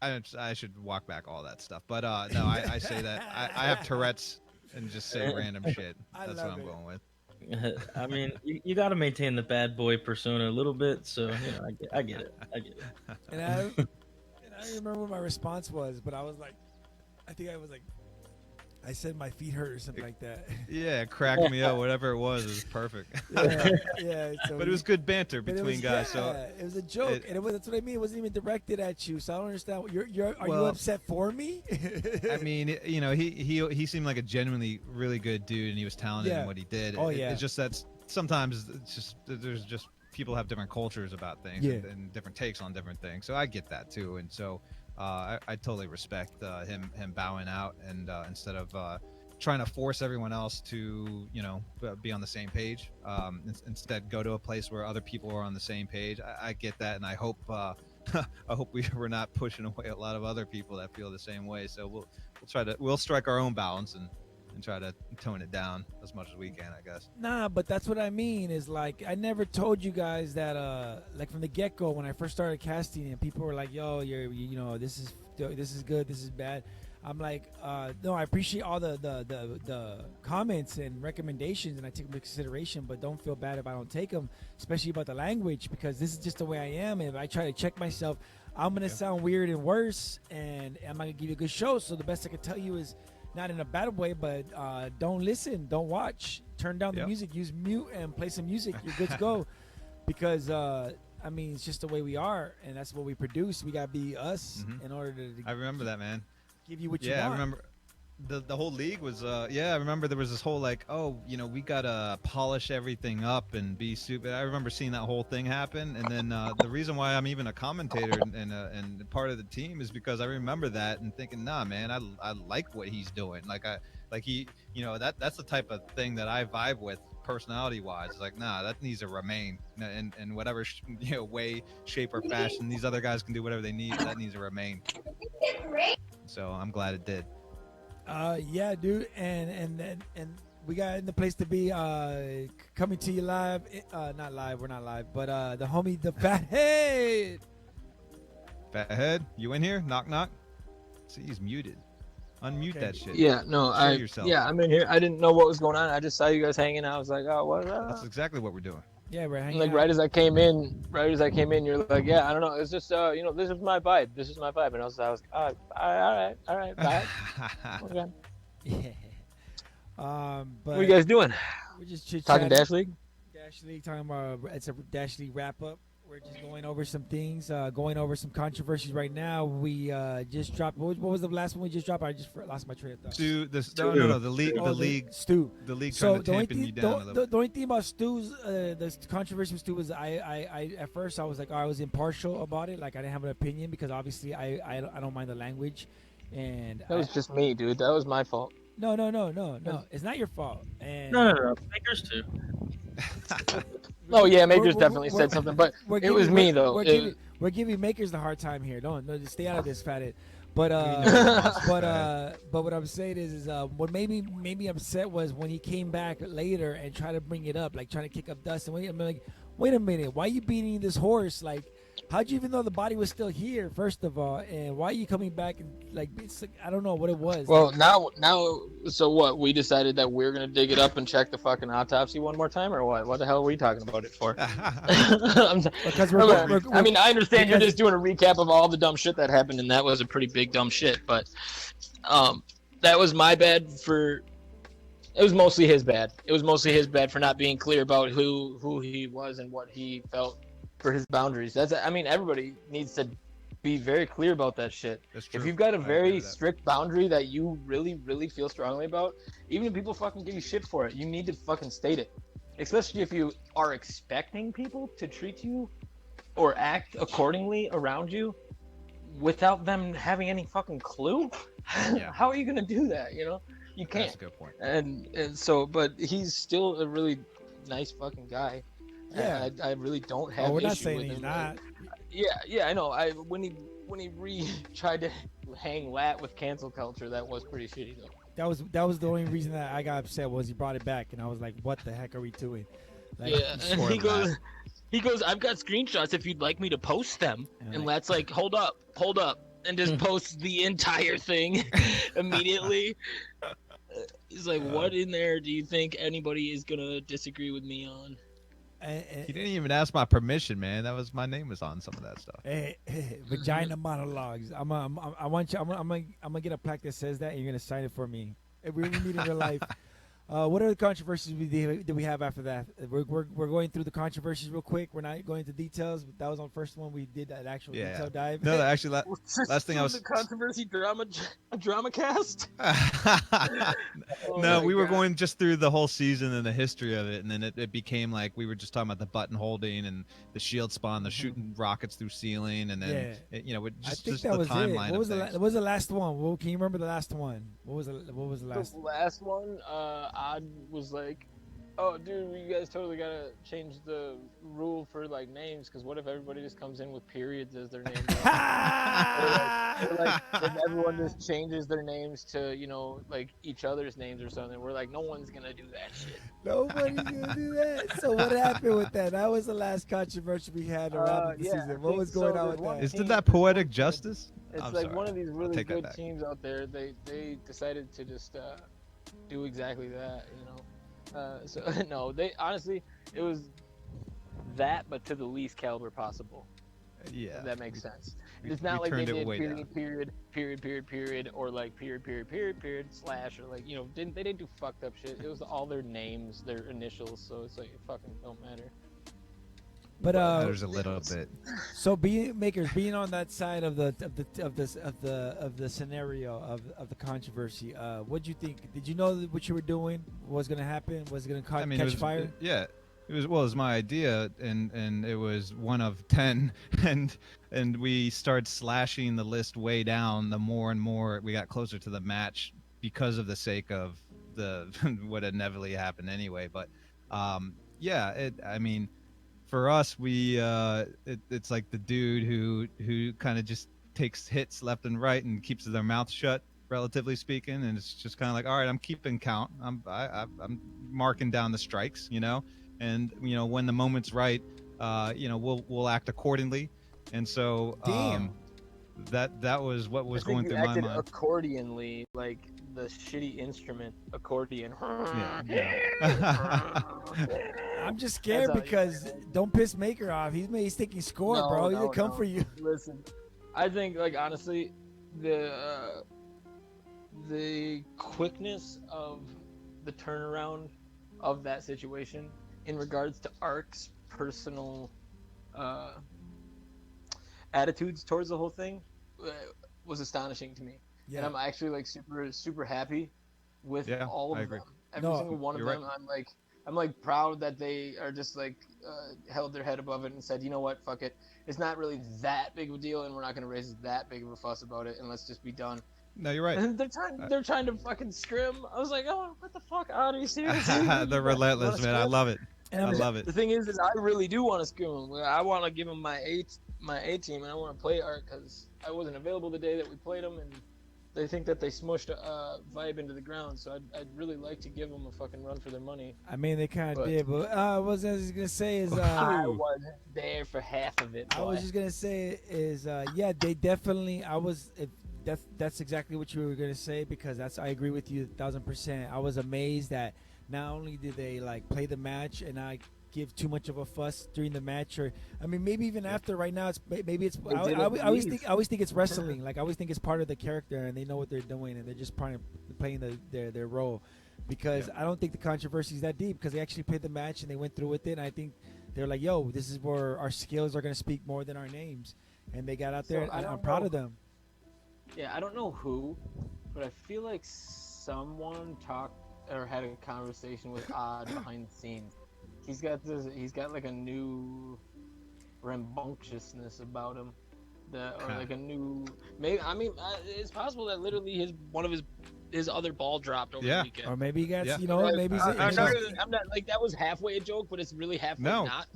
I should walk back all that stuff. But no, I say that I have Tourette's and just say random shit. That's what I'm going with. I mean, you got to maintain the bad boy persona a little bit, so I get it. I get it. And I don't remember what my response was, but I was like, I think I was like, I said my feet hurt or something like that. Yeah, it cracked me up. Whatever it was perfect. Yeah. So but it was good banter between guys. Yeah, so it was a joke, and that's what I mean. It wasn't even directed at you, so I don't understand. Are you upset for me? I mean, he seemed like a genuinely really good dude, and he was talented in what he did. Oh yeah. It's just that sometimes there's just people have different cultures about things and different takes on different things. So I get that too, and so. I totally respect him bowing out and instead of trying to force everyone else to be on the same page. Instead, go to a place where other people are on the same page. I get that, and I hope we're not pushing away a lot of other people that feel the same way. So we'll strike our own balance and try to tone it down as much as we can, I guess. Nah, but that's what I mean is like I never told you guys that like from the get-go when I first started casting and people were like, yo, this is good, this is bad. I'm like, no, I appreciate all the comments and recommendations and I take them into consideration, but don't feel bad if I don't take them, especially about the language, because this is just the way I am. And if I try to check myself, I'm going to sound weird and worse, and I'm not going to give you a good show. So the best I can tell you is, not in a bad way, but don't listen, don't watch, turn down the music, use mute and play some music. You're good to go. Because, I mean, it's just the way we are, and that's what we produce. We got to be us in order to I remember that, man. Give you what you want. Yeah, I remember. The whole league was I remember there was this whole like, we gotta polish everything up and be super. I remember seeing that whole thing happen, and then the reason why I'm even a commentator and part of the team is because I remember that and thinking, nah, man, I like what he's doing. That's the type of thing that I vibe with personality wise. It's like, nah, that needs to remain in whatever way, shape, or fashion. These other guys can do whatever they need. That needs to remain. So I'm glad it did. Yeah, dude, and we got in the place to be coming to you live. Not live, we're not live, but the homie, the Fathead. Fathead, you in here? Knock knock. See, he's muted. Unmute that shit. Yeah, no, I'm in here. I didn't know what was going on. I just saw you guys hanging out. I was like, oh, what? That's exactly what we're doing. Yeah, we're hanging like out. right as I came in, you're like, yeah, I don't know. It's just, this is my vibe. This is my vibe. And I was like, all right, bye. Okay. Yeah. But what are you guys doing? We're just talking Dash League. Dash League, talking about it's a Dash League wrap up. We're just going over some things, going over some controversies right now. We just dropped. What was the last one we just dropped? I just lost my train of thought. Stu, no, the league, Stu. The league trying to tampen you down a little. The only thing about Stu's, the controversy with Stu was I at first I was like, I was impartial about it. Like I didn't have an opinion because obviously I don't mind the language, and that was just me, dude. That was my fault. No. It's not your fault. And no. Makers too. Oh yeah, Makers definitely said something, but it was me though. We're giving Makers the hard time here. No, just stay out of this, fathead. But what I'm saying is what made me upset was when he came back later and tried to bring it up, like trying to kick up dust. And I'm like, wait a minute, why are you beating this horse? Like, how'd you even know the body was still here? First of all, and why are you coming back and like? It's like I don't know what it was. Well, now, so what? We decided that we're gonna dig it up and check the fucking autopsy one more time, or what? What the hell are we talking about it for? Because I mean, I understand you're just doing a recap of all the dumb shit that happened, and that was a pretty big dumb shit. But that was my bad for. It was mostly his bad. It was mostly his bad for not being clear about who he was and what he felt for his boundaries. Everybody needs to be very clear about that shit. That's true. If you've got a very strict boundary that you really, really feel strongly about, even if people fucking give you shit for it, you need to fucking state it. Especially if you are expecting people to treat you or act accordingly around you without them having any fucking clue. Yeah. How are you gonna do that? You can't. That's a good point. And so, but he's still a really nice fucking guy. Yeah, I really don't have. We're not issue saying with he's him. not. Yeah, I know. When he tried to hang lat with cancel culture, that was pretty shitty though. That was the only reason that I got upset was he brought it back, and I was like, what the heck are we doing? Like, yeah, and he goes, I've got screenshots if you'd like me to post them. And Lat's like, hold up. and just posts the entire thing immediately. He's like, what in there do you think anybody is gonna disagree with me on? He didn't even ask my permission, man. That was my name was on some of that stuff. Vagina monologues. I want you. I'm gonna get a plaque that says that, and you're gonna sign it for me. If we meet in real life. What other controversies do we have after that? We're going through the controversies real quick. We're not going into details. But that was on the first one. We did that actual detail dive. No, actually, last thing I was the controversy drama cast. No, we were going just through the whole season and the history of it, and then it became like we were just talking about the button holding and the shield spawn, the shooting rockets through ceiling, and then just the timeline. What was the last one? Can you remember the last one? What was the last? The last one, Odd was like, "Oh, dude, you guys totally gotta change the rule for like names, because what if everybody just comes in with periods as their name?" or like if everyone just changes their names to like each other's names or something. We're like, no one's gonna do that shit. Nobody's gonna do that. So what happened with that? That was the last controversy we had around the season. What was going on with that? Isn't that poetic justice? It's one of these really good teams out there. They decided to just do exactly that, so no, they honestly, it was that, but to the least caliber possible. Yeah, if that makes sense. It's not like they did period, or like period slash, or like they didn't do fucked up shit. It was all their names, their initials, so it's like it fucking don't matter. But matters a little bit. So being on that side of the scenario of the controversy, what did you think? Did you know that what you were doing was going to happen? Was it going to catch fire? It was my idea, and it was one of 10, and we started slashing the list way down. The more and more we got closer to the match, because of the sake of the what inevitably happened anyway. But for us, we it's like the dude who kind of just takes hits left and right and keeps their mouth shut, relatively speaking, and it's just kind of like, all right, I'm keeping count. I'm marking down the strikes, and when the moment's right, we'll act accordingly. And so that was what was going through my mind. Accordionly, like the shitty instrument accordion. I'm just scared because don't piss Maker off. He's taking score, bro. He's gonna come for you. Listen, I think like honestly, the quickness of the turnaround of that situation in regards to Ark's personal attitudes towards the whole thing was astonishing to me. Yeah. And I'm actually like super happy with all of them. Every single one of them. Right. I'm like proud that they are just like held their head above it and said, you know what, fuck it. It's not really that big of a deal, and we're not going to raise that big of a fuss about it, and let's just be done. No, you're right. And they're trying to fucking scrim. I was like, oh, what the fuck? Are you serious? They're relentless, man. I love it. I love it. The thing is I really do want to scrim them. I want to give them my A team, and I want to play Ark because I wasn't available the day that we played them, and they think that they smushed Vibe into the ground, so I'd really like to give them a fucking run for their money. I mean, they kind of did, but what I was going to say is... I wasn't there for half of it. I was just going to say is, they definitely... That's exactly what you were going to say, because I agree with you 1,000%. I was amazed that not only did they like play the match and not give too much of a fuss during the match, or I mean maybe even after. Right now I always think it's wrestling. Like I always think it's part of the character, and they know what they're doing, and they're just playing their role. Because I don't think the controversy is that deep, because they actually played the match and they went through with it, and I think they're like, yo, this is where our skills are going to speak more than our names, and they got out there, and I'm proud of them. Yeah, I don't know who, but I feel like someone talked or had a conversation with Odd behind the scenes. He's got like a new rambunctiousness about him, like a new. Maybe it's possible that literally one of his other ball dropped over the weekend. Or maybe he got maybe. I'm not like that was halfway a joke, but it's really halfway not.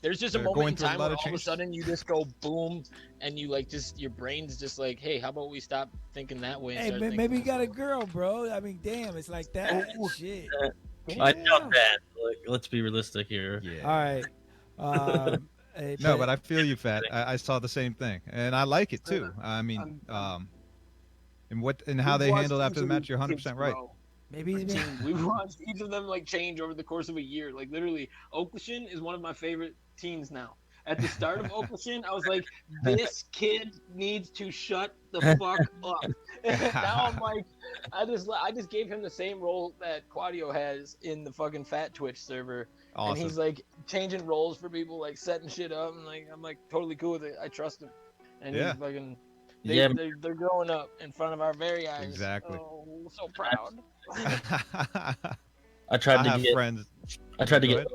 There's just a moment in time where all of a sudden you just go boom, and you like just your brain's just like, hey, how about we stop thinking that way? Hey, maybe you got a girl, bro. I mean, damn, it's like that shit. I doubt that. Let's be realistic here. Yeah. All right. No, but I feel you, Fat. I saw the same thing, and I like it too. I mean, and how We've they watched handled each after the of match, these you're 100 kids percent right. grow. maybe he's been. We've watched each of them like change over the course of a year. Like literally, Oakland is one of my favorite teams now. At the start of Oakland, I was like, this kid needs to shut the fuck up. And now I'm like, I just gave him the same role that Quadio has in the fucking Fat Twitch server, Awesome. and he's like changing roles for people, like setting shit up, and like I'm like totally cool with it. I trust him, and Yeah. he's fucking. Yeah. They're growing up in front of our very eyes. Exactly. Oh, so proud. I tried I to have get. friends. I tried to Go get.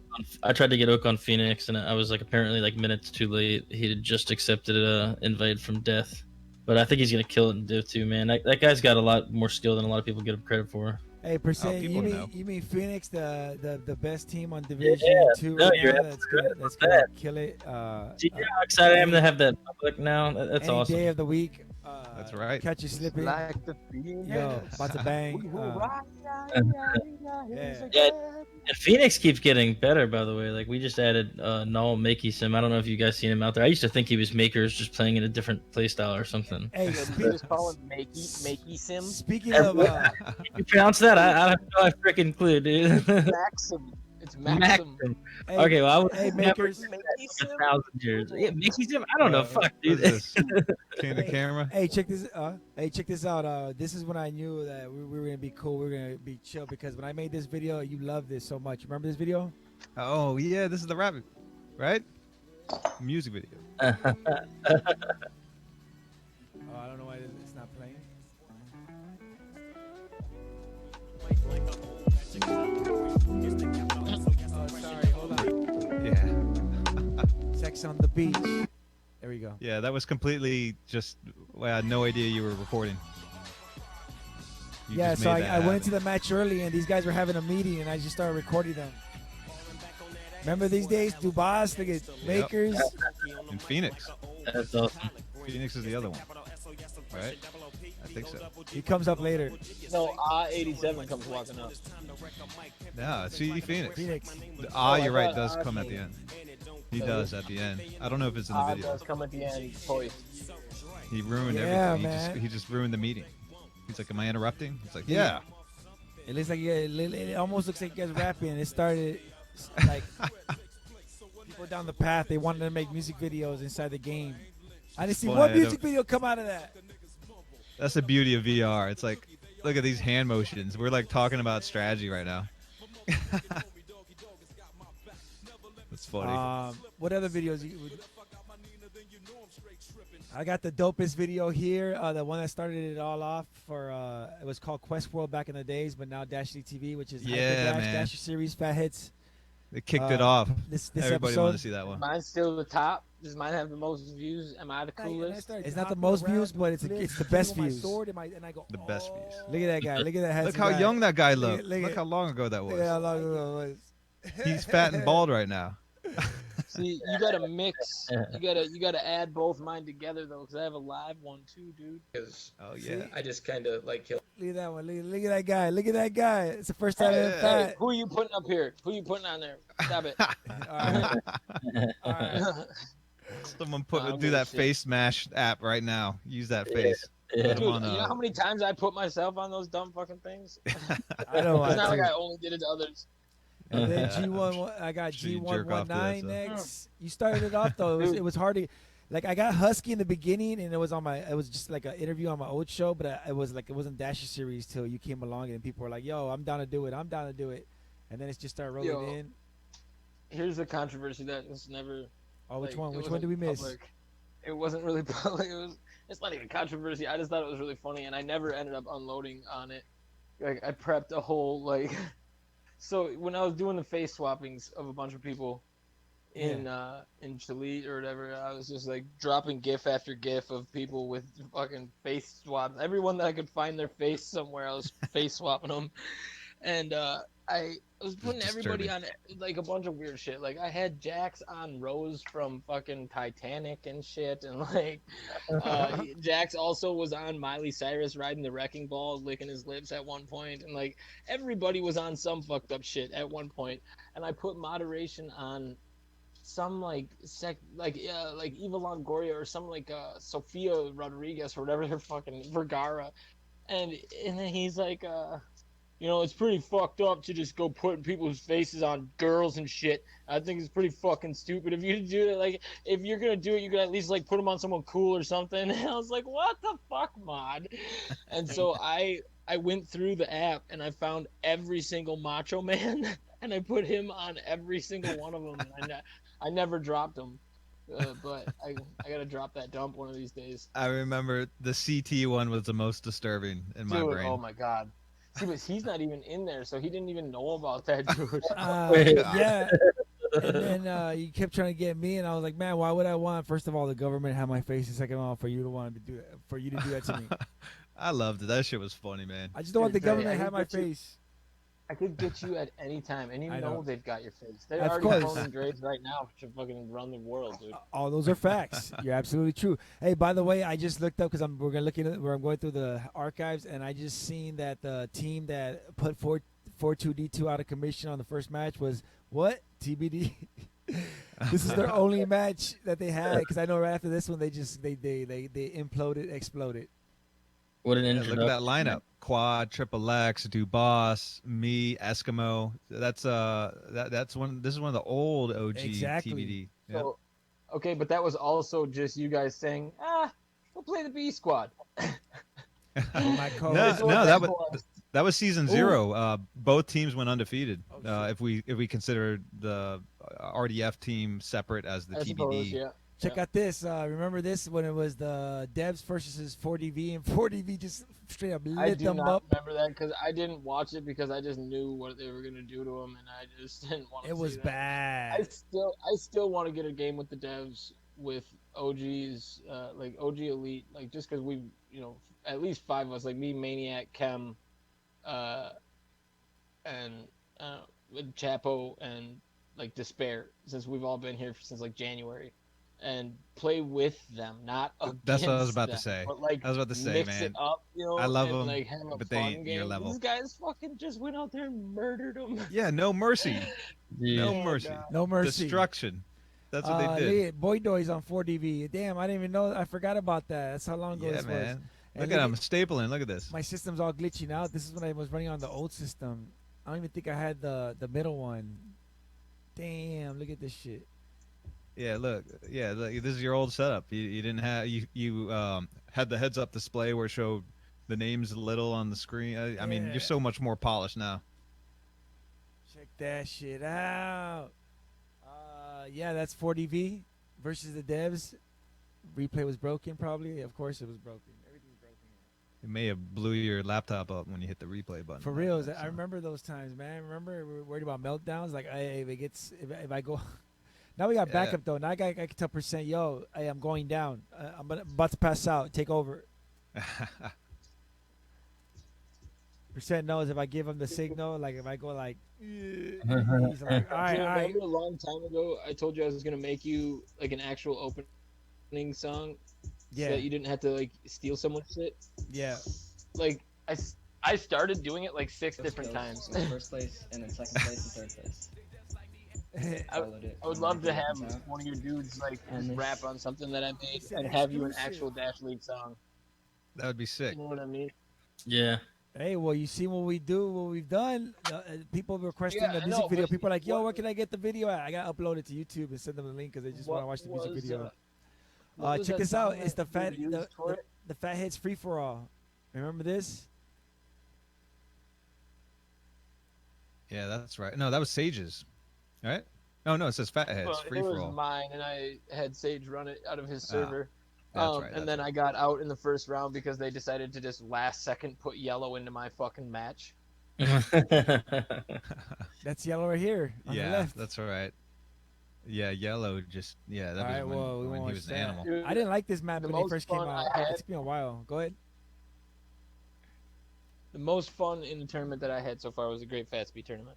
I tried to get Oak on Phoenix, and I was like apparently like minutes too late. He had just accepted a invite from Death, but I think he's gonna kill it in Div 2, man. That guy's got a lot more skill than a lot of people give him credit for. Hey, percent. people know. You mean Phoenix, the best team on Division Yeah, 2 no, right you're now? That's gonna kill it. See how excited I am to have that public now. That's any awesome. day of the week. That's right. Catch you slipping. Like the Phoenix. Yo, about to bang. Yeah. And Phoenix keeps getting better, by the way. Like we just added Null Makey Sim. I don't know if you guys seen him out there. I used to think he was Makers, just playing in a different playstyle or something. Hey, They just call him Makey Sim. speaking of, You pronounce that? I have no freaking clue, dude. Maxim. It's Maxim. hey, Okay, well, I would hey, never makers. say that in 1,000 years. Yeah, Makey Sim. I don't know. Fuck, What dude. is this? King of the camera. Hey, check this. Hey, check this out. This is when I knew that we were gonna be cool. We were gonna be chill because when I made this video, you loved this so much. Remember this video? Oh yeah, this is the rabbit, right? Music video. Oh, I don't know why it's not playing. Oh, sorry. Hold on. Yeah. Sex on the beach. There we go. Yeah, that was completely just. Well, I had no idea you were recording. You Yeah, just so made I that went happen. into the match early, and these guys were having a meeting, and I just started recording them. Remember these days, Dubas, look at Makers. in Phoenix. That's awesome. Phoenix is the other one, right? I think so. He comes up later. No, 87 comes walking up. Yeah, it's CD Phoenix. Phoenix. You're right. I Does thought come at the came. end. He does at the end. I don't know if it's in the video. Does come at the end. Toys. He ruined Yeah, everything. man. He just ruined the meeting. He's like, "Am I interrupting?" It's like, "Yeah." It looks like it almost looks like you guys rapping. It started like people down the path. They wanted to make music videos inside the game. I didn't see Boy, one I music don't- video come out of that. That's the beauty of VR. It's like, look at these hand motions. We're like talking about strategy right now. That's funny. What other videos? I got the dopest video here. The one that started it all off for it was called Quest World back in the days, but now Dltv, which is Yeah, man. Dash series fat hits. They kicked it off. This Everybody episode. wanted to see that one. Mine's still the top. Does mine have the most views? Am I the coolest? It's not the most views, but it's the best views. The best views. Look at that guy. Look at that. Look handsome how guy. young that guy Look looked. at- look Look at- how long ago that Look at how was. long ago it was. He's fat and bald right now. See, you gotta mix. You gotta add both mine together though, because I have a live one too, dude. Because Oh yeah. I just kind of like kill. Look at that one. Look at that guy. Look at that guy. It's the first time I'm Hey, fat. who are you putting up here? Who are you putting on there? Stop it. All right. All right. Someone I'm do gonna that shit. face mash app right now. Use that face. Yeah. Put Dude, 'em on, you know how many times I put myself on those dumb fucking things? I know. It's not like I I only did it to others. And then Yeah, G1, I got sure you jerk off to that G119 stuff. next. You started it off though. It was hard to, like I got Husky in the beginning, and it was just like an interview on my old show, but it wasn't Dasher series till you came along, and people were like, "Yo, I'm down to do it. I'm down to do it," and then it just started rolling Yo. in. Here's the controversy that was never. Oh, which like, one? it Which one wasn't did we miss? public. It wasn't really public. It's not even controversy. I just thought it was really funny, and I never ended up unloading on it. Like I prepped a whole like. So when I was doing the face swappings of a bunch of people in Chile or whatever, I was just like dropping GIF after GIF of people with fucking face swaps. Everyone that I could find their face somewhere, I was face swapping them, and I was putting everybody on like a bunch of weird shit. Like I had Jax on Rose from fucking Titanic and shit, and like Jax also was on Miley Cyrus riding the wrecking ball, licking his lips at one point, and like everybody was on some fucked up shit at one point. And I put moderation on some like like Eva Longoria or some like Sofia Rodriguez or whatever her fucking Vergara, and then he's like it's pretty fucked up to just go putting people's faces on girls and shit. I think it's pretty fucking stupid. If you do it, like, if you're gonna do it, you could at least like put them on someone cool or something. And I was like, what the fuck, mod? And so I went through the app and I found every single Macho Man and I put him on every single one of them. And I never dropped him. But I gotta drop that dump one of these days. I remember the CT one was the most disturbing in my Dude, brain. oh my god. See, but he's not even in there, so he didn't even know about that, dude. Yeah. And then you kept trying to get me, and I was like, man, why would I want? First of all, the government had my face, and second of all, for you to do that to me. I loved it. That shit was funny, man. I just don't want the Dude, government I to have my get you. face. I could get you at any time, and you I know know. they've got your face. They're Of already course. cloning Dre's right now to fucking run the world, dude. All those are facts. You're absolutely true. Hey, by the way, I just looked up because I'm going through the archives, and I just seen that the team that put 4-2-D2 out of commission on the first match was what? TBD. This is their only match that they had because I know right after this one they imploded, exploded. What an Yeah, introduction. look at that lineup: Quad, Triple X, Dubois, me, Eskimo. That's that's one. This is one of the old OG Exactly. TBD. Yep. So, okay, but that was also just you guys saying, we'll play the B squad. My code. No, That's what that was season Ooh. 0. Both teams went undefeated. Oh, shit. If we consider the RDF team separate as the I TBD. suppose, yeah. Check out this. Remember this when it was the Devs versus 4DV, and 4DV just straight up I lit do them not up. remember that because I didn't watch it because I just knew what they were gonna do to him, and I just didn't want to. It was see that. I bad. still want to get a game with the Devs with OGs, like OG Elite, like just because we, at least 5 of us, like me, Maniac, Chem, and with Chapo and like Despair, since we've all been here since like January, and play with them, not against That's what I was about them, to say. But like I was about to say, mix man. it up, I love and them, like have a but they fun ain't your game. level. These guys fucking just went out there and murdered them. Yeah, no mercy. Yeah. No Oh, mercy. God. No mercy. Destruction. That's what they did. Boy Doy's on 4DV. Damn, I didn't even know. I forgot about that. That's how long ago Yeah, this was. man. And Look at him stapling. Look at this. My system's all glitching out. This is when I was running on the old system. I don't even think I had the middle one. Damn, look at this shit. Yeah, look. Yeah, look, this is your old setup. You didn't have you had the heads up display where it showed the names little on the screen. I mean, Yeah. you're so much more polished now. Check that shit out. Yeah, that's 4DV versus the Devs. Replay was broken, probably. Of course, it was broken. Everything's broken. It may have blew your laptop up when you hit the replay button. For like real, that, I so. remember those times, man. Remember we were worried about meltdowns. Like, if I go, now we got Yeah. backup though. Now I can tell percent, yo, hey, I'm going down. I'm about to pass out. Take over. Percent knows if I give him the signal, like if I go like, he's like, all right, Do all you right. remember a long time ago I told you I was gonna make you like an actual opening song, so Yeah, that you didn't have to like steal someone's shit. yeah. Like I started doing it like 6 different times. In first place, and then second place, and third place. Followed it I would from love to like have the top. one of your dudes like And just this- rap on something that I made It's and have you an exclusive. actual Dash League song. That would be sick. You know what I mean? Yeah. Hey, well, you see what we do, what we've done. People requesting Yeah, the I music know, video. but People are like, yo, what- where can I get the video at? I got to upload it to YouTube and send them the link because they just want to watch the music video. What was Check that this out. song It's the that you fat used for it? the Fatheads Free for All. Remember this? Yeah, that's right. No, that was Sage's, right? No, it says Fatheads Well, free it for was all. mine, and I had Sage run it out of his server. That's right. And then I got out in the first round because they decided to just last second put yellow into my fucking match. That's yellow right here on the Yeah, left. that's right. Yeah, yellow just that All right, was well, we when won't he was watch an that. animal. Dude, I didn't like this map The when it most first came fun out. I had- It's been a while. Go ahead. the most fun in the tournament that I had so far was the Great Fatsby tournament,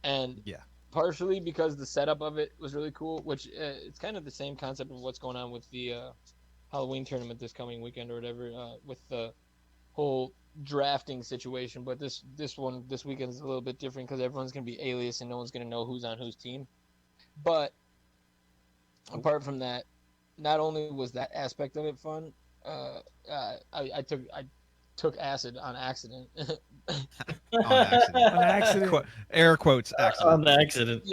and Yeah. partially because the setup of it was really cool. Which it's kind of the same concept of what's going on with the Halloween tournament this coming weekend or whatever, with the whole drafting situation. But this weekend is a little bit different because everyone's gonna be alias and no one's gonna know who's on whose team. But apart from that, not only was that aspect of it fun, I took acid on accident. On accident. An accident. Air quotes On accident. the accident.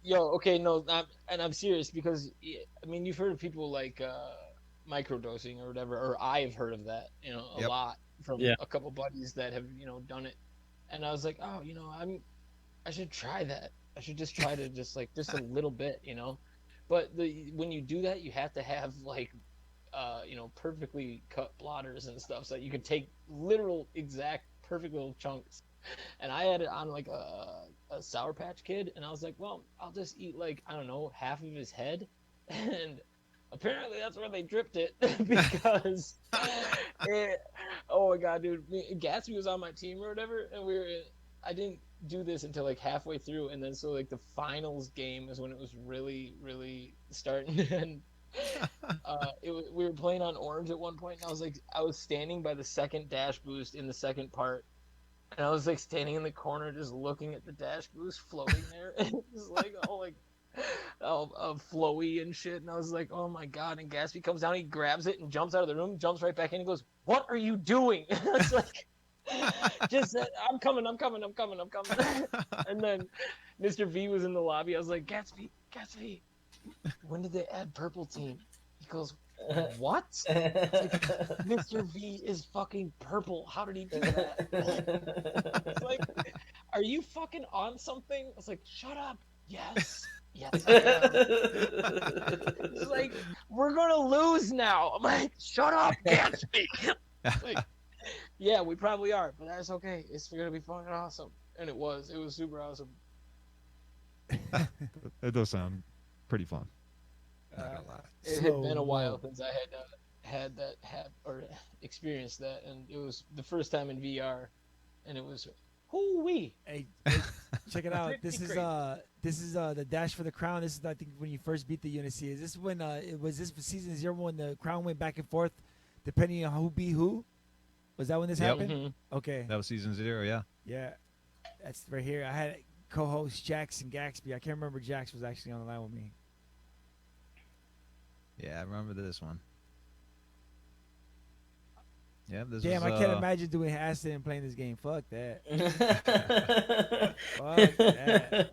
Okay, no, I'm serious because I mean you've heard of people like microdosing or whatever, or I've heard of that, a Yep. lot from Yeah. a couple buddies that have done it, and I was like, oh, I should try that. I should just try to just a little bit, But when you do that, you have to have like perfectly cut blotters and stuff so that you can take literal exact perfect little chunks. And I had it on like a Sour Patch Kid, and I was like, well, I'll just eat like, I don't know, half of his head. And apparently that's where they dripped it because oh my god, dude, Gatsby was on my team or whatever, and I didn't do this until like halfway through, and then so like the finals game is when it was really really starting. And we were playing on orange at one point, and I was standing by the second dash boost in the second part, and I was like standing in the corner just looking at the dash boost floating there, and it was like all flowy and shit, and I was like, oh my god. And Gatsby comes down, he grabs it and jumps out of the room, jumps right back in, and goes, what are you doing? It's like, just said, I'm coming. And then Mr. V was in the lobby. I was like, Gatsby, when did they add purple team? He goes, what? It's like, Mr. V is fucking purple. How did he do that? It's like, are you fucking on something? I was like, shut up. Yes, I am. It's like, we're gonna lose now. I'm like, shut up, Gatsby. Like, yeah, we probably are, but that's okay. It's gonna be fucking awesome. And it was super awesome. That does sound pretty fun. Not gonna lie. It had been a while since I had experienced that, and it was the first time in VR, and it was hoo-wee. Hey, check it out. This is the Dash for the Crown. This is, I think, when you first beat the Unity. Is this when it was this season 0 when the crown went back and forth depending on who beat who? Was that when this happened? Mm-hmm. Okay. That was season 0, yeah. Yeah. That's right here. I had co-host Jax and Gaxby. I can't remember Jax was actually on the line with me. Yeah, I remember this one. Yeah, this Damn, was, I can't imagine doing acid and playing this game. Fuck that. Fuck that.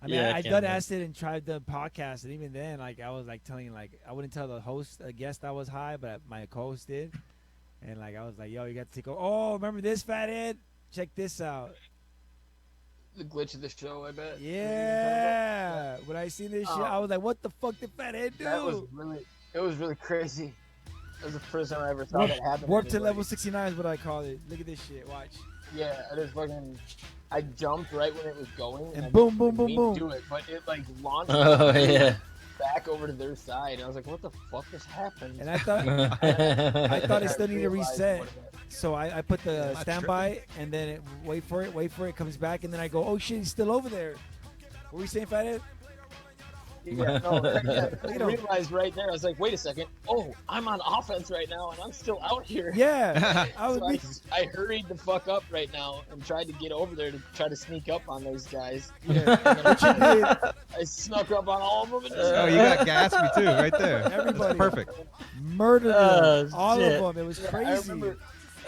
I mean, Yeah, I I've can't done imagine. acid and tried the podcast, and even then, like, I was like telling, like, I wouldn't tell the host, a guest I was high, but my co-host did, and like I was like, yo, you got to take. Oh, remember this, fathead? Check this out. The glitch of the show, I bet. Yeah. When I seen this shit, I was like, what the fuck did fathead do? It was really crazy. That was the first time I ever saw that happen. Warp to level 69 is what I call it. Look at this shit. Watch. Yeah, I jumped right when it was going, And I boom, didn't boom, boom, mean to boom. do it, but it like launched Oh yeah. back over to their side. And I was like, what the fuck just happened? And I thought it still needed to realized reset. what it was. So I put the Not standby, and then wait for it, comes back, and then I go, oh shit, he's still over there. What were you saying, fathead? Yeah, no, I You know. realized right there. I was like, wait a second. Oh, I'm on offense right now, and I'm still out here. Yeah, I was. So I hurried the fuck up right now and tried to get over there to try to sneak up on those guys. Yeah. I snuck up on all of them. And Oh, you got Gatsby too, right there. Everybody. That's perfect. Murdered them. All shit. of them. It was I crazy. remember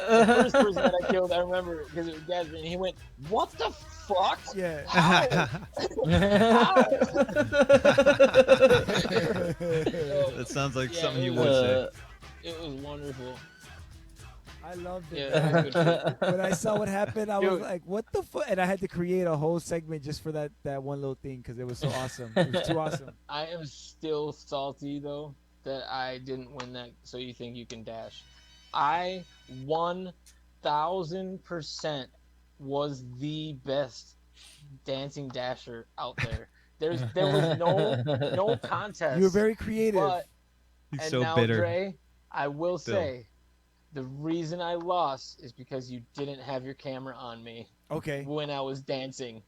the first person that I killed. I remember because it was Gatsby, and he went, "What the fuck?" Yeah. That sounds like Yeah, something it you was, would say. It was wonderful. I loved it. Yeah, it was good shit. When I saw what happened, I was Dude. like, "What the fuck?" And I had to create a whole segment just for that one little thing because it was so awesome. It was too awesome. I am still salty though that I didn't win that. So you think you can dash? I 1,000% was the best dancing dasher out there. There was no contest. You were very creative. But He's and so now, bitter. Dre, I will Still. say, the reason I lost is because you didn't have your camera on me Okay. when I was dancing.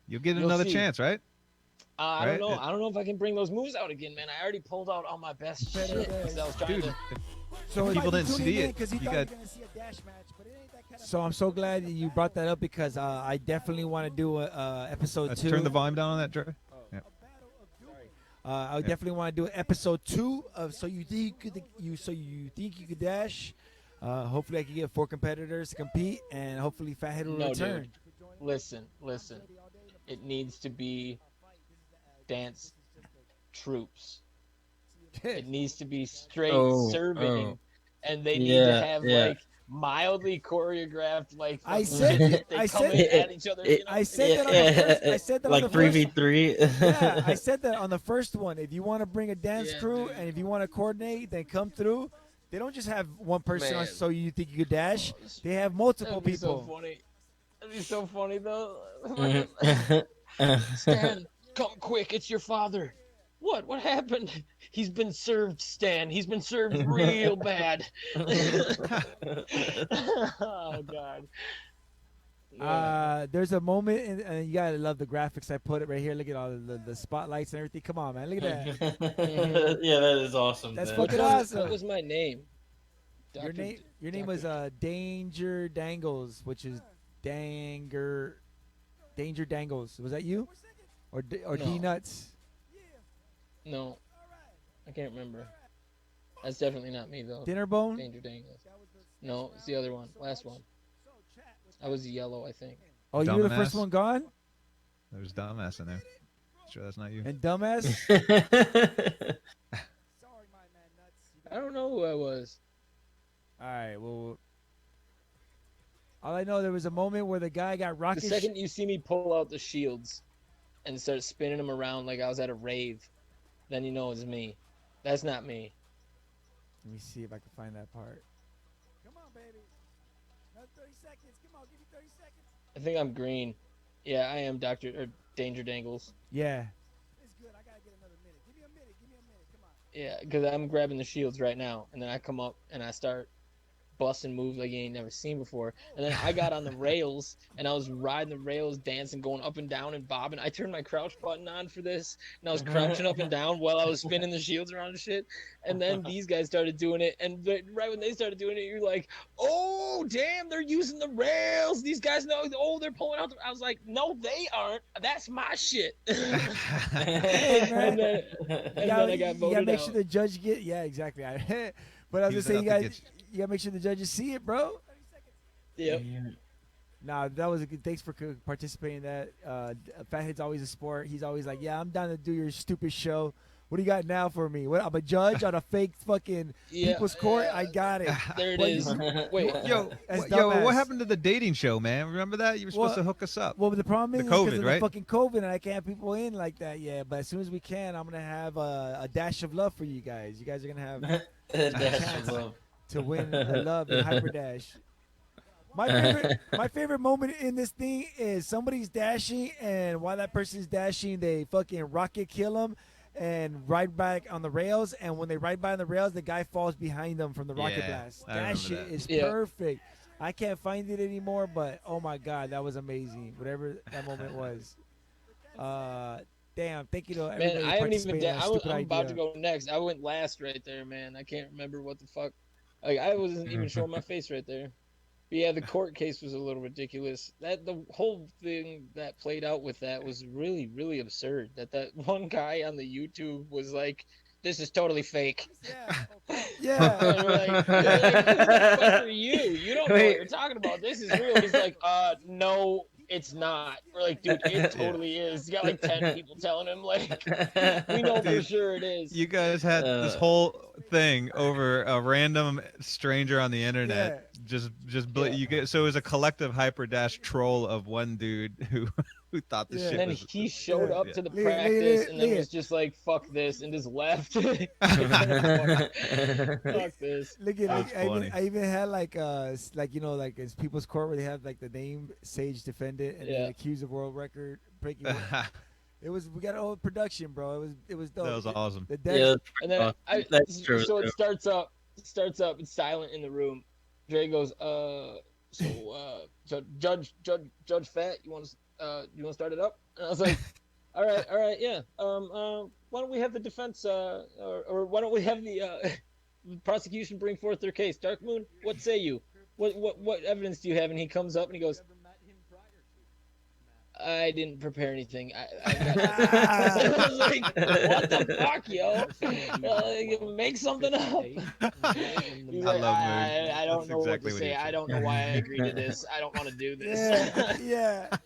You'll get You'll another see. chance, right? I Right? don't know. I don't know if I can bring those moves out again, man. I already pulled out all my best shit because I was trying Dude, to. So People didn't see it. because he You thought got- he was gonna see a dash match, but it ain't that kind of. So I'm so glad that you brought that up because I definitely want to do a episode 2. Turn the volume down on that, Dre. I would definitely want to do episode 2 of So You Think You Could Dash. Hopefully, I can get 4 competitors to compete, and hopefully, Fathead will No, return. dude. Listen. It needs to be dance troops. It needs to be straight serving, and they need to have like mildly choreographed like I fucking said shit it. that I they come said in it. at each other. You know? I said that on the first. I said that like on the first. 3v3. Yeah, I said that on the first one. If you want to bring a dance Yeah, crew dude. and if you want to coordinate, then come through. They don't just have one person on Man. So You Think You Could Dash. They have multiple That'd be people. so funny. That'd be so funny though. Mhm. Stan, come quick! It's your father. What? What happened? He's been served, Stan. He's been served real bad. Oh God. Yeah. There's a moment, and you gotta love the graphics. I put it right here. Look at all the spotlights and everything. Come on, man. Look at that. Yeah, that is awesome. That's man. fucking What awesome. was my name? Your name. Your name was Danger Dangles, which is Danger Dangles. Was that you? Or No. D Nuts? No, I can't remember. That's definitely not me though. Dinnerbone? Danger Dangles. No, it's the other one. Last one. I was yellow, I think. Oh, you were the first Dumbass. one gone? There's dumbass in there. Sure, that's not you. And dumbass? I don't know who I was. All right, well, all I know, there was a moment where the guy got The rocket. second you see me pull out the shields and start spinning them around like I was at a rave, then you know it's me. That's not me. Let me see if I can find that part. Come on, baby. Another 30 seconds. Come on, give me 30 seconds. I think I'm green. Yeah, I am Danger Dangles. Yeah. It's good. I gotta get another minute. Give me a minute. Come on. Yeah, because I'm grabbing the shields right now, and then I come up and I start busting moves like you ain't never seen before. And then I got on the rails, and I was riding the rails, dancing, going up and down and bobbing. I turned my crouch button on for this, and I was crouching up and down while I was spinning the shields around and shit. And then these guys started doing it, and right when they started doing it, you're like, oh, damn, they're using the rails. These guys know, oh, they're pulling out. I was like, no, they aren't. That's my shit. Hey, man. and then I got You voted gotta make out. sure the judge get. Yeah, exactly. But I was Use gonna it say, up you to guys, get you gotta make sure the judges see it, bro. Yep. Nah, that was a good. Thanks for participating in that. Fathead's always a sport. He's always like, yeah, I'm down to do your stupid show. What do you got now for me? What? I'm a judge on a fake fucking people's court. I got it. There it What is. you- Wait, That's What dumbass. happened to the dating show, man? Remember that? You were supposed Well- to hook us up. Well, the problem is The because COVID, of right? the fucking COVID, and I can't have people in like that yet. But as soon as we can, I'm gonna have a dash of love for you guys. You guys are gonna have Dash of love. to win the love in Hyper Dash. My favorite moment in this thing is somebody's dashing, and while that person's dashing, they fucking rocket kill them and ride back on the rails. And when they ride by on the rails, the guy falls behind them from the rocket Yeah, blast. I That remember shit that. is Yeah. perfect. I can't find it anymore, but oh my god, that was amazing. Whatever that moment was. Damn, thank you to everybody. man, I haven't even. participating in that I'm stupid about to idea. go next. I went last right there, man. I can't remember what the fuck. Like I wasn't even showing my face right there. But yeah, the court case was a little ridiculous. That the whole thing that played out with that was really, really absurd. That one guy on the YouTube was like, "This is totally fake." Yeah. And we're like, who the fuck are you? You don't know what you're talking about. This is real. He's like, no, it's not. We're like, dude, it totally is. You got like 10 people telling him, like, we know for Dude, sure it is. You guys had this whole thing over a random stranger on the internet. You get so it was a collective hyper dash troll of one dude who thought this Yeah. shit And then was. he showed up Yeah. to the Look at- practice and then look at- was just like, fuck this, and just left. Fuck this. Look at That's funny. I even had like like it's people's court where they have like the name Sage defendant and then Yeah. accused of world record breaking. We got a whole production, bro. It was dope. That was awesome. The dead, Yeah, And then that's true. so it starts up, it's silent in the room. Dre goes, so Judge Fat, you want to start it up? And I was like, all right, yeah. Why don't we have the defense, or why don't we have the prosecution bring forth their case? Dark Moon, what say you? What evidence do you have? And he comes up and he goes, I didn't prepare anything. I was like, what the fuck, yo? Make something up. He's like, love Moog. I don't That's know what to exactly what he say. I said. don't know why I agreed to this. I don't want to do this. Yeah, yeah.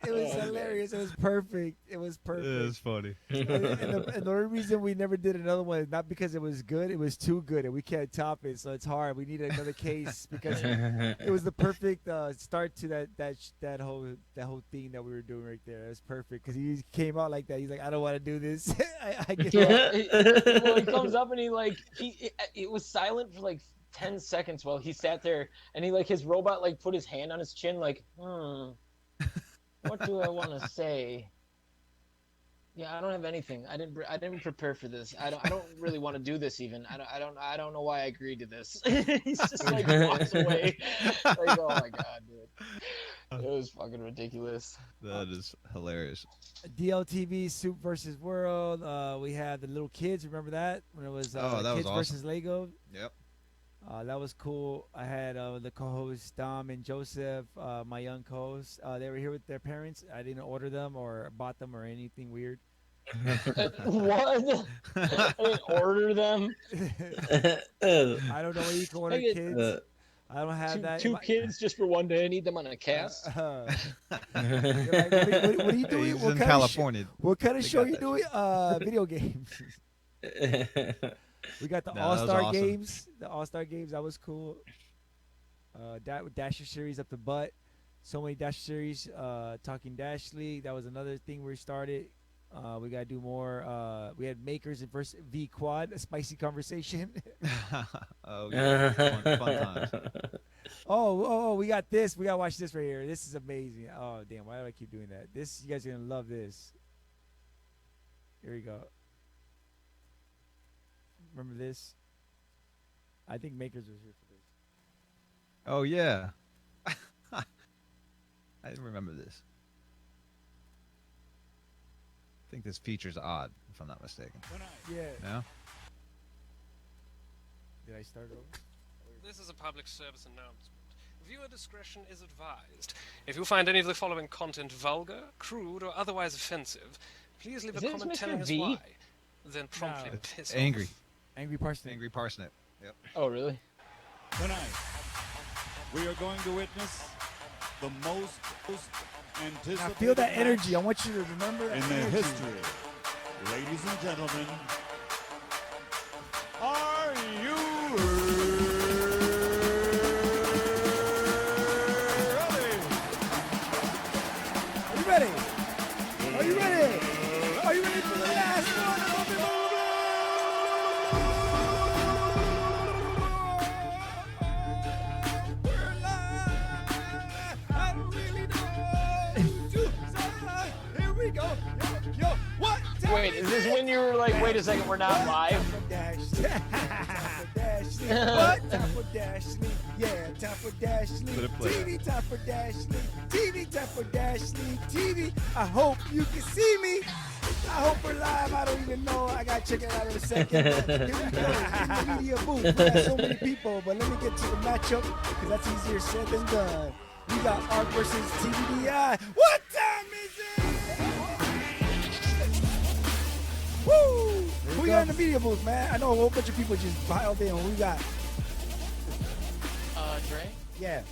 It was hilarious. It was perfect. It was perfect. It was funny. And the only reason we never did another one is not because it was good. It was too good, and we can't top it. So it's hard. We need another case because it was the perfect start to that whole thing that we were doing right there. It was perfect because he came out like that. He's like, I don't want to do this. I give up. Well, he comes up and it was silent for like 10 seconds while he sat there, and his robot put his hand on his chin like, what do I want to say? Yeah, I don't have anything. I didn't prepare for this. I don't really want to do this even. I don't know why I agreed to this. He's just walks away. Oh my god, dude. It was fucking ridiculous. That is hilarious. Dltv Soup versus World. We had the little kids. Remember that when it was that was kids awesome. versus Lego? Yep. That was cool. I had the co-hosts Dom and Joseph, my young co-hosts. They were here with their parents. I didn't order them or bought them or anything weird. What? I didn't order them. I don't know where you can order kids. I don't have that. Two kids just for one day. I need them on a cast. What are you doing? He's in California. What kind of show you doing? Video games. We got the All-Star awesome. games. The All-Star games, that was cool. Dasher series up the butt. So many Dasher series. Talking Dash League. That was another thing we started. We got to do more. We had Makers versus V Quad. A spicy conversation. Oh, yeah. Fun times. Oh, we got this. We got to watch this right here. This is amazing. Oh, damn. Why do I keep doing that? You guys are going to love this. Here we go. Remember this? I think Makers was here for this. Oh, yeah. I didn't remember this. I think this feature's odd, if I'm not mistaken. Yeah. No? Did I start over? This is a public service announcement. Viewer discretion is advised. If you find any of the following content vulgar, crude, or otherwise offensive, please leave a comment Mr. telling us V? why. Then promptly No. piss Angry. off. Angry Parsnip. Angry Parsnip. Yep. Oh, really? Tonight, we are going to witness the most anticipated Now feel that match energy. I want you to remember that in the energy. history. Ladies and gentlemen, are you ready? Are you ready? Are you ready? Are you ready for the last one? We're live. I don't really know. Here we go. Yo, what? Wait, is this when you were like, wait a second, we're not live? What? Time for Dash League. Yeah, time for Dash League. Let it play TV, time for Dash League. TV, time for Dash League. TV, I hope you can see me. I hope we're live. I don't even know. I got to check it out in a second. Here we go. In the media booth. We got so many people, but let me get to the matchup because that's easier said than done. We got Arc versus TVDI. What time is it? Woo! Who got in the media booth, man? I know a whole bunch of people just piled in. Who we got? Dre, Yeah.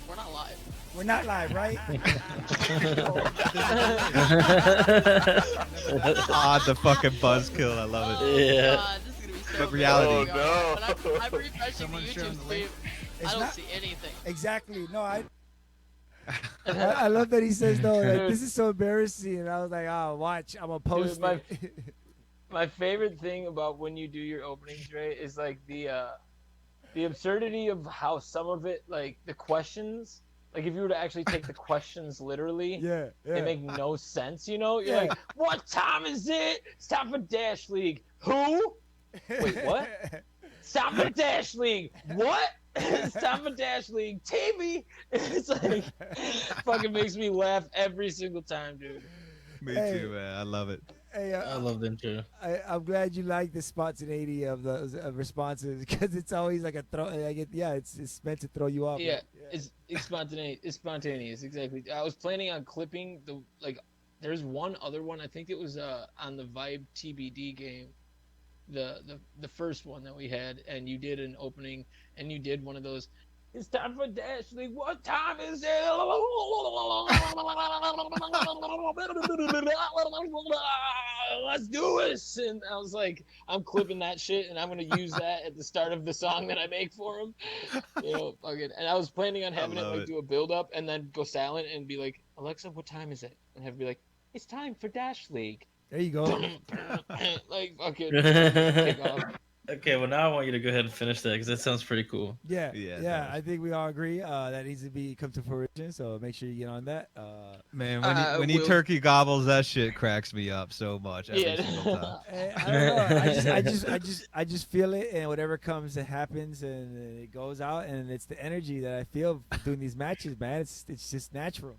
we're not live. We're not live, right? The fucking buzzkill. I love it. Yeah. God, this is gonna be so But reality. bad. Oh, When I'm refreshing the Someone share YouTube the link. feed, It's I don't not- see anything. Exactly. No, I love that he says no. Like, this is so embarrassing, and I was like, "Oh, watch, I'm gonna post my- it." My favorite thing about when you do your openings, Dre, is like the absurdity of how some of it, like the questions, like if you were to actually take the questions literally, yeah, they yeah. make no sense. You know, you're Yeah. like, what time is it? Stop for Dash League. Who? Wait, what? Stop for Dash League. What? Stop for Dash League. TV. It's like fucking makes me laugh every single time, dude. Me Hey. too, man. I love it. Hey, I love the intro. I'm glad you like the spontaneity of the responses because it's always like a throw. It's meant to throw you off. Yeah, Like, it's spontaneous. It's spontaneous. Exactly. I was planning on clipping the like. There's one other one. I think it was on the Vibe TBD game, the first one that we had, and you did an opening, and you did one of those. It's time for Dash League. What time is it? Let's do this. And I was like, I'm clipping that shit, and I'm gonna use that at the start of the song that I make for him. You know, fucking. And I was planning on having it love like it. do a build up and then go silent and be like, Alexa, what time is it? And have it be like, it's time for Dash League. there you go. Like fucking kick off. Okay, well now I want you to go ahead and finish that because that sounds pretty cool. Yeah, Yeah, it yeah. does. I think we all agree that needs to come to fruition. So make sure you get on that. Man, when he Will- turkey gobbles, that shit cracks me up so much every single time. I don't know. I just feel it, and whatever comes, it happens, and it goes out, and it's the energy that I feel doing these matches, man. It's just natural.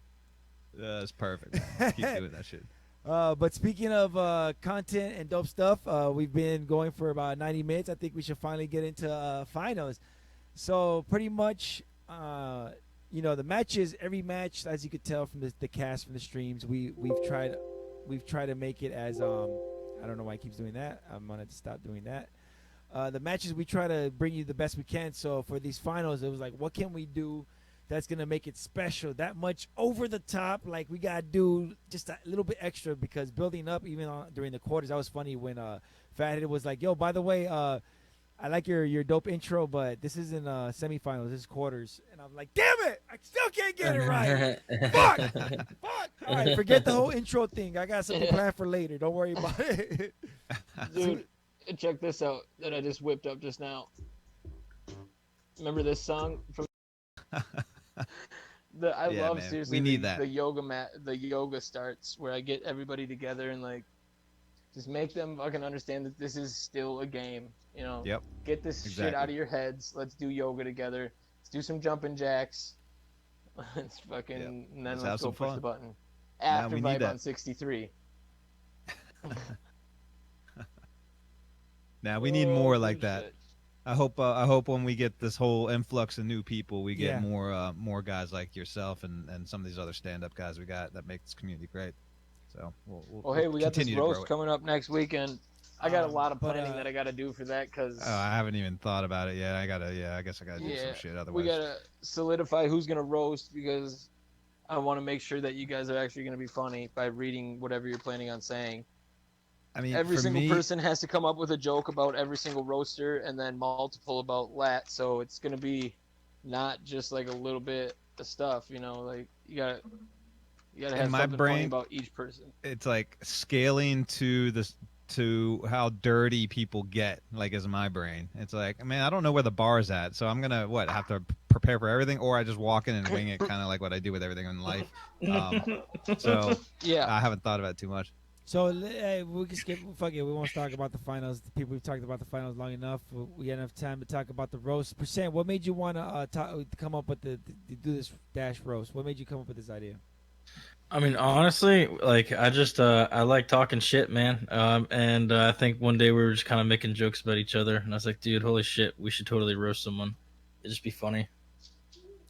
That's perfect. Man. Keep doing that shit. But speaking of content and dope stuff, we've been going for about 90 minutes. I think we should finally get into finals. So pretty much, the matches. Every match, as you could tell from the cast from the streams, we've tried to make it as I don't know why he keeps doing that. I'm gonna stop doing that. The matches we try to bring you the best we can. So for these finals, it was like, what can we do that's gonna make it special, that much over the top? Like we gotta do just a little bit extra because building up even during the quarters, that was funny when Fathead was like, "Yo, by the way, I like your dope intro, but this isn't semifinals, this is quarters." And I'm like, "Damn it, I still can't get it right. Fuck. All right, forget the whole intro thing. I got something planned for later. Don't worry about it." Dude, check this out that I just whipped up just now. Remember this song from I Yeah, love man. seriously We need that. the yoga starts where I get everybody together and like just make them fucking understand that this is still a game. You know, Yep. get this shit Exactly. out of your heads. Let's do yoga together. Let's do some jumping jacks. Let's fucking Yep. and then Let's let's have go some push fun. the button. Now After we need Vibe that. on 63. Now we need Oh, more good like that. shit. I hope when we get this whole influx of new people, we get Yeah. more guys like yourself and some of these other stand-up guys we got that make this community great. So Well, hey, we got this continue to grow roast it. coming up next weekend. I got a lot of but, planning that I got to do for that because Oh, I haven't even thought about it yet. I guess I gotta do some shit. Otherwise, we gotta solidify who's gonna roast because I want to make sure that you guys are actually gonna be funny by reading whatever you're planning on saying. I mean, Every for single me, person has to come up with a joke about every single roaster and then multiple about Lat. So it's gonna be not just like a little bit of stuff, you know. Like you gotta have my something funny brain- about each person. it's like scaling to how dirty people get. Like, is my brain? It's like, man, I don't know where the bar's at, so I'm gonna have to prepare for everything, or I just walk in and wing it, kind of like what I do with everything in life. So Yeah. I haven't thought about it too much. So we can skip. Fuck it. We won't talk about the finals. The people we've talked about the finals long enough. We got enough time to talk about the roast. Percent. What made you want to come up with to do this dash roast? What made you come up with this idea? I mean, honestly, like I just I like talking shit, man. And I think one day we were just kind of making jokes about each other, and I was like, dude, holy shit, we should totally roast someone. It'd just be funny.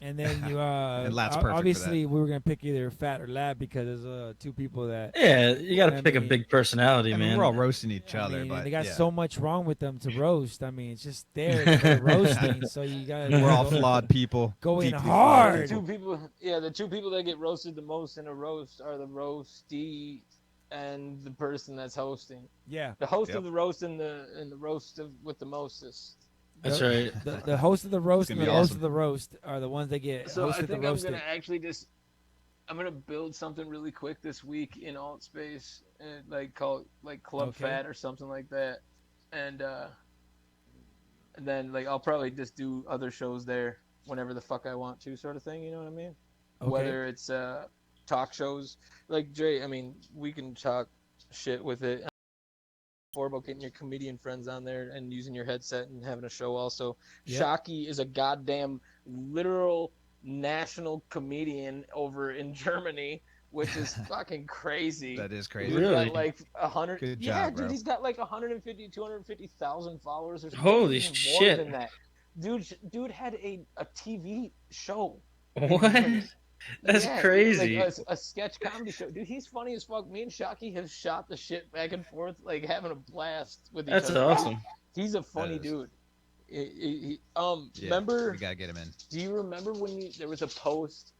And then you And Lat's perfect for obviously we were gonna pick either Fat or Lab because there's two people that Yeah, you got to I pick a mean- big personality, I mean, man. we're all roasting each I other, mean, but and they got yeah. so much wrong with them to roast. I mean, it's just there for roasting. So you got We're all flawed people. Go in deeply hard. flawed The people. two people that get roasted the most in a roast are the roastee and the person that's hosting. Yeah. The host Yep. of the roast and the roast with the mostest. That's The- right. The host of the roast It's and gonna the be host awesome. of the roast are the ones that get So I hosted the think I'm roasted. gonna actually I'm gonna build something really quick this week in alt space, and like call it Club Okay. Fat or something like that, and then like I'll probably just do other shows there whenever the fuck I want to, sort of thing. You know what I mean? Okay. Whether it's talk shows like Dre. I mean, we can talk shit with it. Before about getting your comedian friends on there and using your headset and having a show also. Yep. Shocky is a goddamn literal national comedian over in Germany which is fucking crazy. That is He's crazy. Really? got like 100. Good Yeah, job, dude, bro. he's got like 250,000 followers or something. Holy even shit. More than that. Dude had a TV show. What? That's Yeah, crazy. like a sketch comedy show. Dude, he's funny as fuck. Me and Shockey have shot the shit back and forth, like having a blast with each That's other. awesome. He's a funny is. dude. Yeah, Remember? we gotta get him in. Do you remember when there was a post?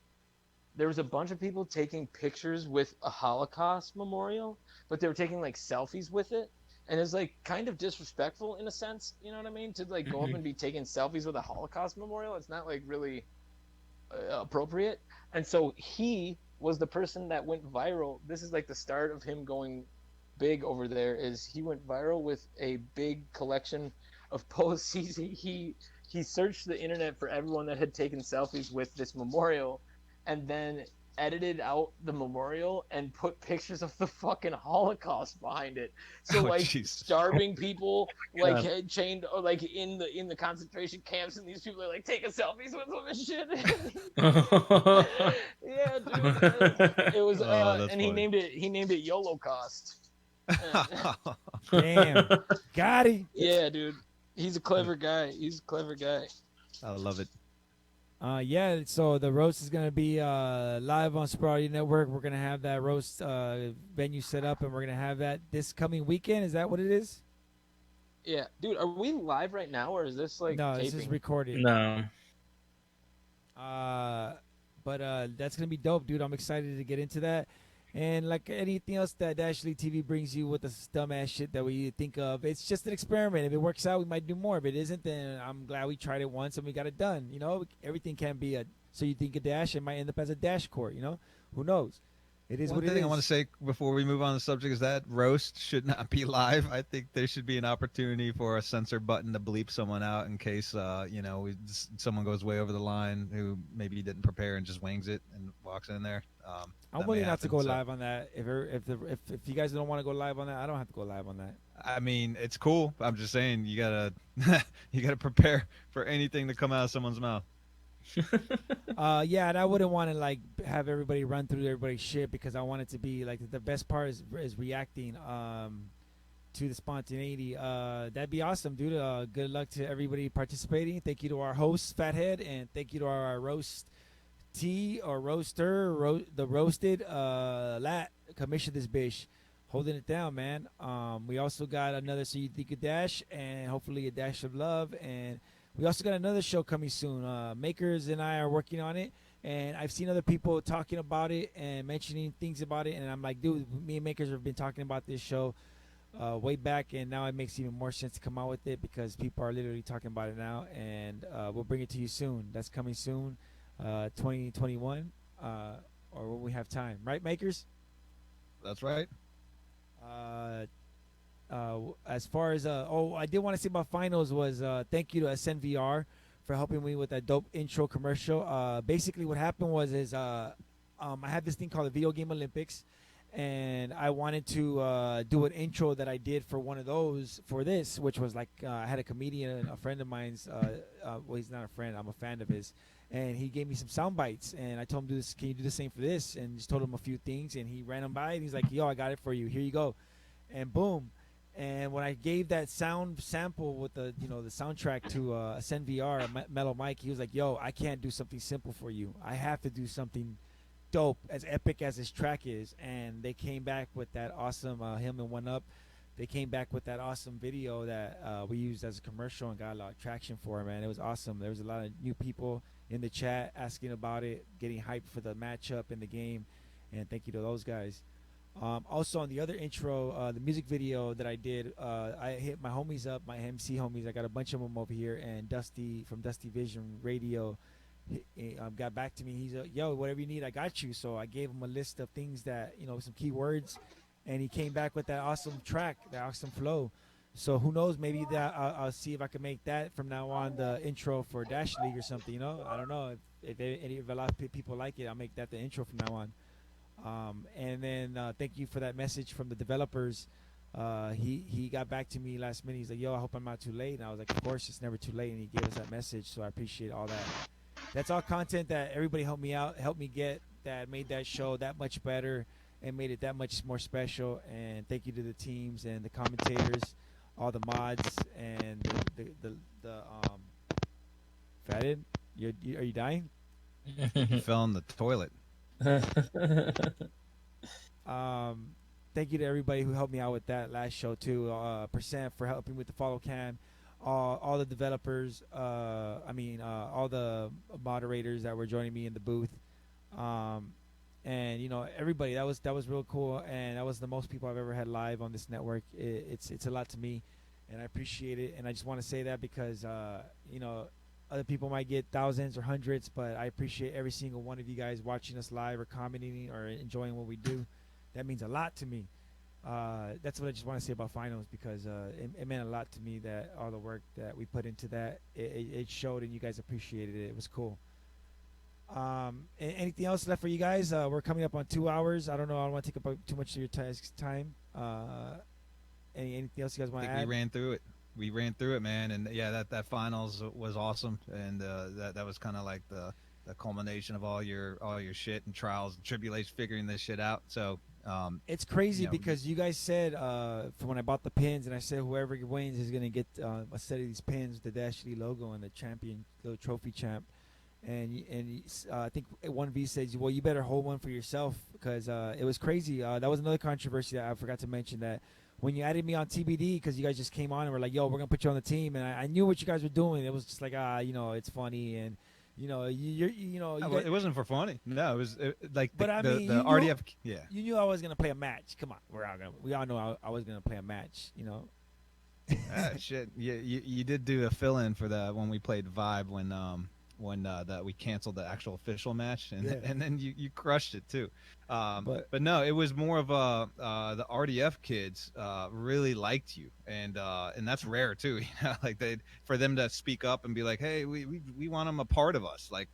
There was a bunch of people taking pictures with a Holocaust memorial, but they were taking like selfies with it, and it's like kind of disrespectful in a sense. You know what I mean? To like go up Mhm. and be taking selfies with a Holocaust memorial, it's not like really appropriate. And so he was the person that went viral. This is like the start of him going big over there. Is he went viral with a big collection of posts. He searched the internet for everyone that had taken selfies with this memorial, and then edited out the memorial and put pictures of the fucking Holocaust behind it. So Oh, like Jesus. starving people, God. like chained or like in the concentration camps, and these people are like taking selfies with them and shit. Yeah, dude. It was Oh, that's and he funny. named it YOLO cost. Damn. Got him. Yeah, dude. He's a clever guy. He's a clever guy. I love it. Yeah, so the roast is going to be live on Sprouty Network. We're going to have that roast venue set up, and we're going to have that this coming weekend. Is that what it is? Yeah, dude. Are we live right now, or is this like No, taping? this is recorded. No. But that's going to be dope, dude. I'm excited to get into that. And like anything else that Dltv brings you with the dumbass shit that we think of, it's just an experiment. If it works out, we might do more. If it isn't, then I'm glad we tried it once and we got it done. You know, everything can be a. So you think a dash, it might end up as a dash court. You know, who knows? It is One what it thing is. I want to say before we move on to the subject is that roast should not be live. I think there should be an opportunity for a censor button to bleep someone out in case, someone goes way over the line who maybe didn't prepare and just wings it and walks in there. I'm that willing may not to happen, go so- live on that. If you guys don't want to go live on that, I don't have to go live on that. I mean, it's cool. I'm just saying you gotta you gotta prepare for anything to come out of someone's mouth. Yeah, and I wouldn't want to like have everybody run through everybody's shit because I want it to be like the best part is reacting to the spontaneity. That'd be awesome, dude. Good luck to everybody participating. Thank you to our host Fathead, and thank you to our roast tea or roaster, the roasted lat commission this bitch. Holding it down, man. We also got another So You Think a Dash, and hopefully a dash of love, and we also got another show coming soon. Makers and I are working on it, and I've seen other people talking about it and mentioning things about it, and I'm like, dude, me and Makers have been talking about this show way back, and now it makes even more sense to come out with it because people are literally talking about it now, and we'll bring it to you soon. That's coming soon, 2021, or when we have time, right, Makers? That's right. As far as I did want to say about finals was thank you to SNVR for helping me with that dope intro commercial. Basically, what happened was I had this thing called the Video Game Olympics, and I wanted to do an intro that I did for one of those for this, which was like I had a comedian, a friend of mine's. Well, he's not a friend. I'm a fan of his, and he gave me some sound bites, and I told him, can you do the same for this? And just told him a few things, and he ran them by, and he's like, yo, I got it for you. Here you go, and boom. And when I gave that sound sample with the the soundtrack to Ascend VR, Metal Mike, he was like, "Yo, I can't do something simple for you. I have to do something dope, as epic as this track is." And they came back with that awesome him and One Up. They came back with that awesome video that we used as a commercial and got a lot of traction for it, man. It was awesome. There was a lot of new people in the chat asking about it, getting hyped for the matchup in the game, and thank you to those guys. Also on the other intro, the music video that I did, I hit my homies up, my MC homies. I got a bunch of them over here, and Dusty from Dusty Vision Radio got back to me. He's like, yo, whatever you need, I got you. So I gave him a list of things that, some keywords, and he came back with that awesome track, that awesome flow. So who knows, maybe that I'll see if I can make that from now on the intro for Dash League or something, I don't know. If a lot of people like it, I'll make that the intro from now on. And then thank you for that message from the developers. He got back to me last minute. He's like, yo, I hope I'm not too late. And I was like, of course, it's never too late. And he gave us that message, so I appreciate all that. That's all content that everybody helped me out, helped me get that made that show that much better and made it that much more special. And thank you to the teams and the commentators, all the mods, and the Fathead, are you dying? You fell in the toilet. Thank you to everybody who helped me out with that last show too. Percent for helping with the follow cam, all the developers. All the moderators that were joining me in the booth, and everybody. That was real cool, and that was the most people I've ever had live on this network. It's a lot to me, and I appreciate it. And I just want to say that because other people might get thousands or hundreds, but I appreciate every single one of you guys watching us live or commenting or enjoying what we do. That means a lot to me. That's what I just want to say about finals because it meant a lot to me that all the work that we put into that it showed and you guys appreciated it. It was cool. Anything else left for you guys? We're coming up on 2 hours. I don't know. I don't want to take up too much of your time. Anything else you guys want to add? We ran through it, man, and yeah, that finals was awesome, and that was kind of like the culmination of all your shit and trials and tribulations figuring this shit out. So it's crazy because you guys said from when I bought the pins, and I said whoever wins is gonna get a set of these pins, the Dltv logo and the champion, the trophy champ. And I think 1V says, well, you better hold one for yourself because it was crazy. That was another controversy that I forgot to mention, that when you added me on TBD, because you guys just came on and were like, yo, we're going to put you on the team. And I knew what you guys were doing. It was just like, it's funny. And, it wasn't for funny. No, it was like but I mean, the RDF. Yeah. You knew I was going to play a match. Come on. We all know I was going to play a match, Shit. Yeah, you did do a fill-in for the when we played Vibe when that we canceled the actual official match, and then you crushed it too. But no, it was more of the RDF kids really liked you, and that's rare too. Like for them to speak up and be like, hey, we want them a part of us. Like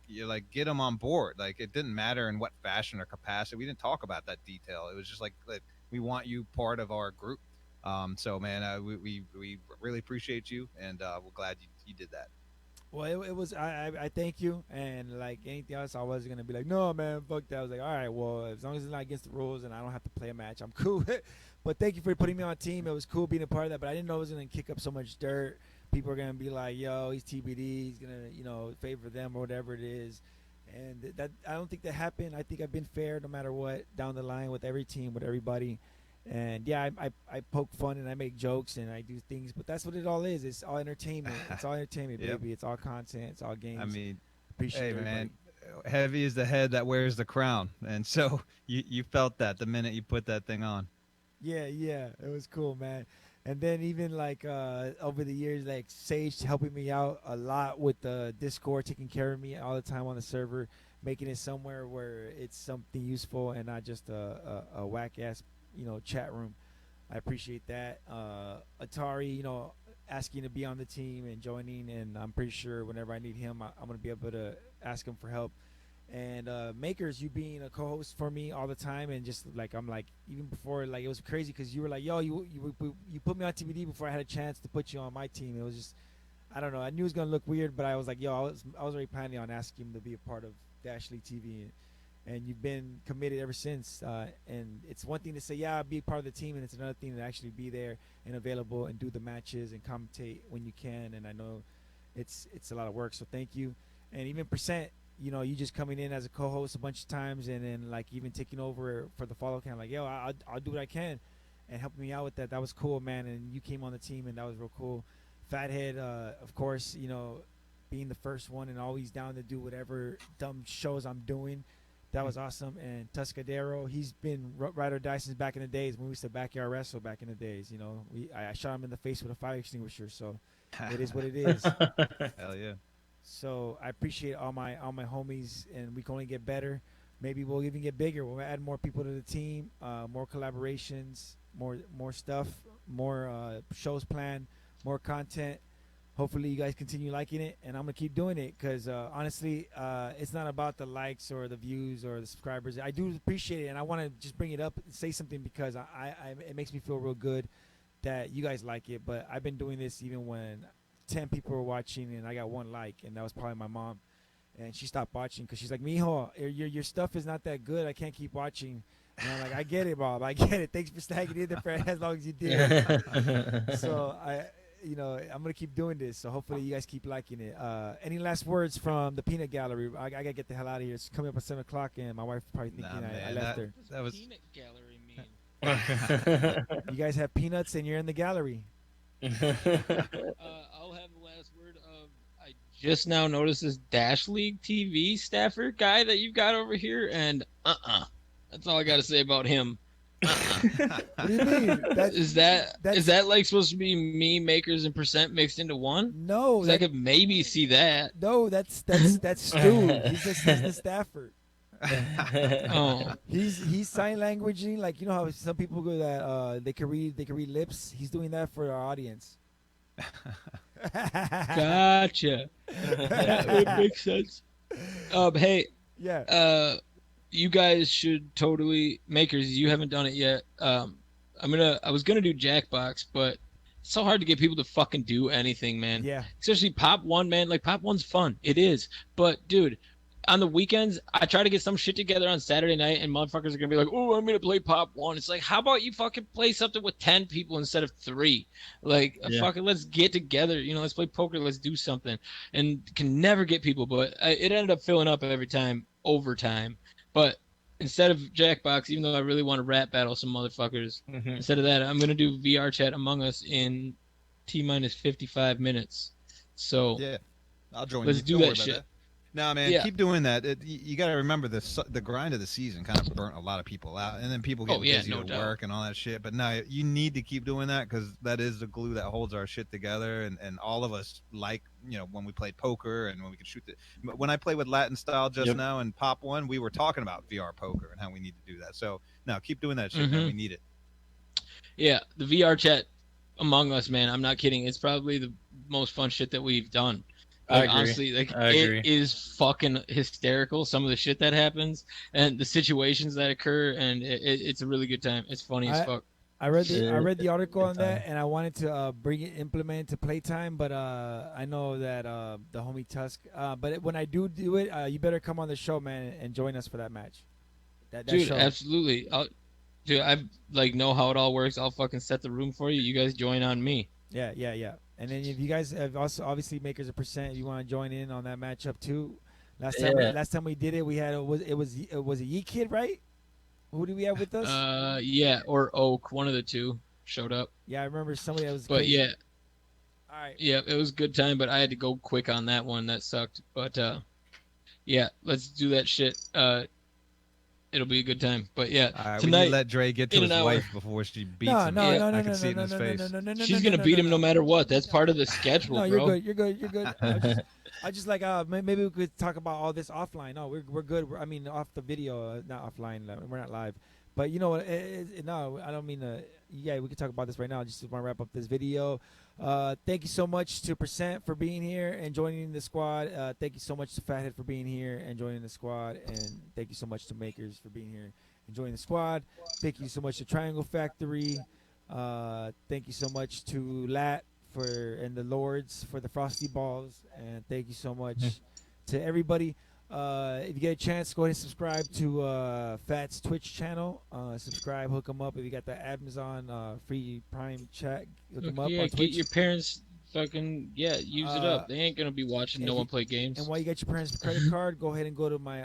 get them on board. Like it didn't matter in what fashion or capacity. We didn't talk about that detail. It was just like we want you part of our group. So man, we really appreciate you, and we're glad you did that. Well, it was. I thank you, and like anything else, I wasn't gonna be like, no, man, fuck that. I was like, all right, well, as long as it's not against the rules and I don't have to play a match, I'm cool. But thank you for putting me on a team. It was cool being a part of that, but I didn't know it was gonna kick up so much dirt. People are gonna be like, yo, he's TBD. He's gonna favor them or whatever it is, and that I don't think that happened. I think I've been fair no matter what down the line with every team, with everybody. And yeah, I poke fun and I make jokes and I do things, but that's what it all is. It's all entertainment. It's all entertainment, baby. Yep. It's all content. It's all games. I mean, appreciate everybody. Man, heavy is the head that wears the crown, and so you felt that the minute you put that thing on. Yeah, it was cool, man. And then even like over the years, like Sage helping me out a lot with the Discord, taking care of me all the time on the server, making it somewhere where it's something useful and not just a whack ass chat room. I appreciate that. Atari, asking to be on the team and joining, and I'm pretty sure whenever I need him, I'm gonna be able to ask him for help. And Makers, you being a co-host for me all the time, and just like I'm like even before, like it was crazy because you were like, yo, you put me on TBD before I had a chance to put you on my team. It was just, I don't know, I knew it was gonna look weird, but I was like, yo, I was already planning on asking him to be a part of Dltv. And you've been committed ever since. And it's one thing to say, yeah, I'll be part of the team, and it's another thing to actually be there and available and do the matches and commentate when you can. And I know it's a lot of work, so thank you. And even Percent, you just coming in as a co-host a bunch of times, and then like even taking over for the follow cam, like, yo, I'll do what I can, and helping me out with that. That was cool, man. And you came on the team, and that was real cool. Fathead, of course, being the first one and always down to do whatever dumb shows I'm doing. That was awesome. And Tuscadero, he's been ride or die since back in the days when we used to backyard wrestle back in the days. I shot him in the face with a fire extinguisher, so it is what it is. Hell yeah. So I appreciate all my homies, and we can only get better. Maybe we'll even get bigger. We'll add more people to the team, more collaborations, more stuff, more shows planned, more content. Hopefully you guys continue liking it, and I'm gonna keep doing it because honestly, it's not about the likes or the views or the subscribers. I do appreciate it, and I want to just bring it up and say something because it makes me feel real good that you guys like it. But I've been doing this even when 10 people were watching and I got one like, and that was probably my mom. and she stopped watching because she's like, "Mijo, your stuff is not that good. I can't keep watching." And I'm like, "I get it, Bob. I get it. Thanks for staying in there for as long as you did." So I'm gonna keep doing this. So hopefully you guys keep liking it. Any last words from the Peanut Gallery? I gotta get the hell out of here. It's coming up at 7 o'clock, and my wife probably thinking I left her. That was Peanut gallery mean? You guys have peanuts, and you're in the gallery. I'll have the last word of I just now noticed this Dash League TV staffer guy that you've got over here, and that's all I got to say about him. What do you mean? Is that like supposed to be me, Makers, and Percent mixed into one? No, 'Cause I could maybe see that. no, that's Stu. He's the staffer. Oh, He's sign languaging, like, you know how some people go that they can read lips. He's doing that for our audience. gotcha. That makes sense. Hey, Yeah. you guys should totally Makers. You haven't done it yet. I was gonna do Jackbox, but it's so hard to get people to fucking do anything, man. Yeah. Especially Pop One, man. Like Pop One's fun. It is, but dude. On the weekends, I try to get some shit together on Saturday night, and motherfuckers are gonna be like, "Oh, I'm gonna play Pop One." It's like, how about you fucking play something with 10 people instead of 3? Like, fucking, let's get together. Let's play poker. Let's do something. And can never get people, but it ended up filling up every time, overtime. But instead of Jackbox, even though I really want to rap battle some motherfuckers, instead of that, I'm gonna do VR chat Among Us in T-minus 55 minutes. So yeah. I'll join let's you. do Don't worry that about shit. that. Nah, man, Yeah. keep doing that. You got to remember the grind of the season kind of burnt a lot of people out, and then people get busy no at doubt. work and all that shit. But no, you need to keep doing that because that is the glue that holds our shit together. And all of us like, when we played poker and when we could shoot when I played with Latin Style just now and Pop One, we were talking about VR poker and how we need to do that. So now keep doing that shit, man. We need it. Yeah, the VR chat Among Us, man. I'm not kidding. It's probably the most fun shit that we've done. I agree. Honestly, I agree. it is fucking hysterical. Some of the shit that happens and the situations that occur, and it's a really good time. It's funny as fuck. I read the article on that, and I wanted to implement it to playtime, but I know that the homie Tusk. But when I do it, you better come on the show, man, and join us for that match. That Dude, show. absolutely. I know how it all works. I'll fucking set the room for you. You guys join on me. Yeah. And then if you guys have also obviously Makers a Percent, if you want to join in on that matchup too. Last time we did it, we had it was a Yee Kid, right? Who did we have with us? Yeah, or Oak, one of the two showed up. Yeah, I remember somebody that was. But crazy. yeah. All right. Yeah, it was a good time, but I had to go quick on that one. That sucked. But yeah, let's do that shit. It'll be a good time. But yeah, All right, tonight, we need to let Dre get to in his an hour. wife before she beats him. No, I can see it in his face. She's gonna beat him no matter what. That's part of the schedule, No, bro. you're good. I just like maybe we could talk about all this offline. No, we're good. I mean, off the video, not offline. We're not live. But you know what? No, I don't mean to. Yeah, we can talk about this right now. I just want to wrap up this video. Thank you so much to Percent for being here and joining the squad. Thank you so much to Fathead for being here and joining the squad. And thank you so much to Makers for being here and joining the squad. Thank you so much to Triangle Factory. Thank you so much to Lat and the Lords for the Frosty Balls. And thank you so much to everybody. If you get a chance, go ahead and subscribe to Fat's Twitch channel. Subscribe, hook them up. If you got the Amazon free Prime chat, hook them up on Twitch. Get your parents fucking use it up. They ain't gonna be watching no one play games. And while you got your parents' credit card, go ahead and go to my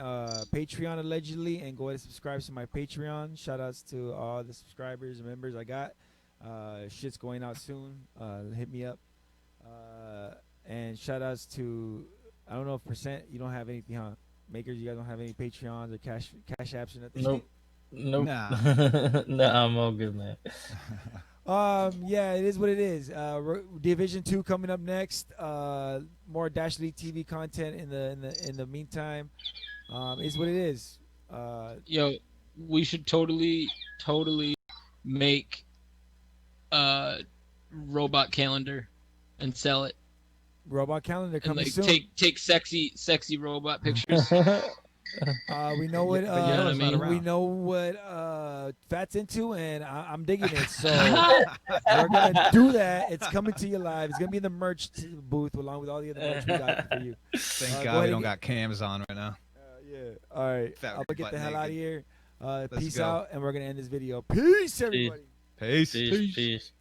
Patreon allegedly, and go ahead and subscribe to my Patreon. Shout outs to all the subscribers and members I got. Shit's going out soon. Hit me up. And shout outs to, I don't know if Percent, you don't have anything, huh? Makers, you guys don't have any Patreons or cash apps or nothing? Nope. Nah. Nah, I'm all good, man. Yeah, it is what it is. Division 2 coming up next. More Dash League TV content in the meantime. Is what it is. Yo, we should totally make a robot calendar and sell it. Robot calendar And coming like soon. take sexy robot pictures. We know what But Yellow's not we around. we know what Fat's into, and I'm digging it. So we're gonna do that. It's coming to you live. It's gonna be in the merch booth along with all the other merch we got for you. Thank go God ahead we and don't get- got cams on right now. Yeah. All right. Fat I'm gonna get butt the hell out of naked. here. Peace go. out, and we're gonna end this video. Peace, everybody. Peace. Peace.